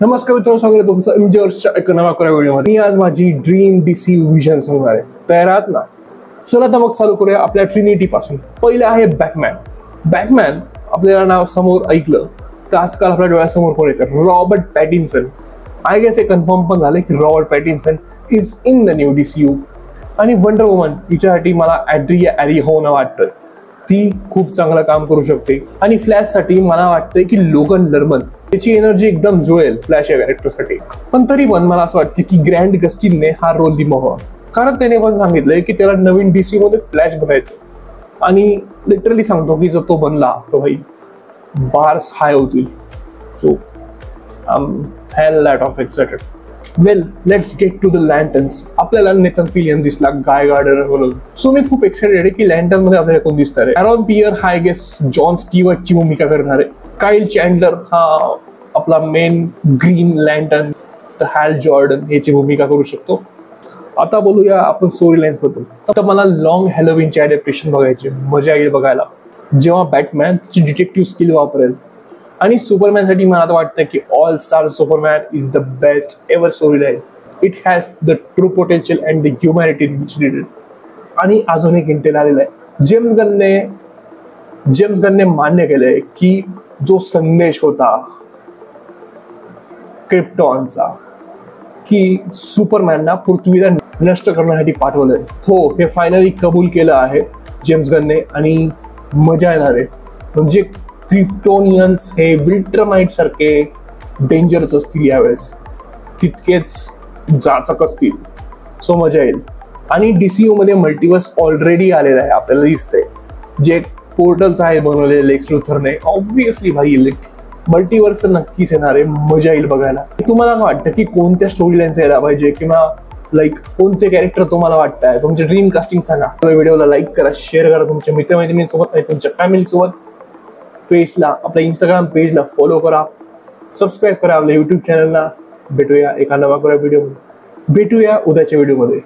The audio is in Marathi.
नमस्कार मित्रांनो, स्वागत आहे तुमचं एमजेवर्सच्या एका नव्या व्हिडिओमध्ये। मी आज माझी ड्रीम डीसीयू विजन सांगणार आहे। तयार आहात ना? चला तर मग चालू करूया आपल्या ट्रिनिटी पासून। पहिलं आहे बॅटमॅन। बॅटमॅन आपल्याला नाव समोर ऐकलं तर आजकाल आपल्या डोळ्यासमोर कोण येतं? Robert Pattinson. आय गेस हे कन्फर्म पण झाले की Robert Pattinson is in the new DCU. आणि वंडर वुमन हिच्यासाठी मला ॲड्रिया ॲरिहोना वाटतं, ती खूप चांगलं काम करू शकते। आणि फ्लॅश साठी मला वाटतंय की लोगन लर्मन, त्याची एनर्जी एकदम जुळेल फ्लॅश या कॅरेक्टरसाठी। पण तरी पण मला असं वाटतं की ग्रँट गस्टिनने हा रोल निभावा, कारण त्याने पण सांगितलंय की त्याला नवीन डीसीयू मध्ये फ्लॅश बनायचं। आणि लिटरली सांगतो की जर तो बनला तर भाई बार्स हाय होतील। So I am hell lot of excited. Well, let's get to the lanterns. आपल्याला नेथन फिलियन दिसला गाय गार्डनर म्हणून। सो मी खूप एक्साइटेड आहे की लँटन मध्ये आपल्याला कोण दिसणार आहे। ॲरॉन पियर हा आय गेस जॉन स्टीवर्टची भूमिका करणार आहे। काइल चॅन्डलर हा आपला मेन ग्रीन लँटन तर हॅल जॉर्डन याची भूमिका करू शकतो। आता बोलूया आपण स्टोरी लाईन्स बद्दल। तर मला लॉंग हॅलोविनचे ॲडॅप्टेशन बघायचे, मजा येईल बघायला, जेव्हा बॅटमॅन तिची डिटेक्टिव्ह स्किल वापरेल। आणि सुपरमॅन साठी मला आता वाटतं की all star Superman is the best ever story line. It has the true potential and the humanity which needed. आणि अजून एक इंटेल आलेला आहे। जेम्स गनने मान्य केलंय की जो संदेश होता क्रिप्टॉनचा की सुपरमॅनला पृथ्वीला नष्ट करण्यासाठी पाठवलंय, हो हे फायनली कबूल केलं आहे जेम्स गनने। आणि मजा येणार आहे, म्हणजे क्रिप्टोनियन्स हे विल्ट्रमाइट सारखे डेंजरच असतील यावेळेस, तितकेच जाचक असतील। सो मजा येईल। आणि डीसीयू मध्ये मल्टिवर्स ऑलरेडी आलेला आहे, आपल्याला दिसतंय। जे पोर्टल्स आहे बनवलेले लेक्स लुथरने, ऑब्व्हियसली भाई मल्टिवर्स तर नक्कीच येणार आहे, मजा येईल बघायला। तुम्हाला काय वाटतं की कोणत्या स्टोरी लाईन्स यायला पाहिजे, किंवा कोणते कॅरेक्टर तुम्हाला वाटतंय? तुमचे ड्रीम कास्टिंग सांगा। व्हिडिओला लाईक करा, शेअर करा तुमच्या मित्रमैत्रिणींसोबत आणि तुमच्या फॅमिली सोबत। पेजला, आपल्या इंस्टाग्राम पेजला फॉलो करा, सबस्क्राईब करा आपल्या यूट्यूब चॅनलला। भेटूया एका नव्या व्हिडिओमध्ये, भेटूया उद्याच्या व्हिडिओमध्ये।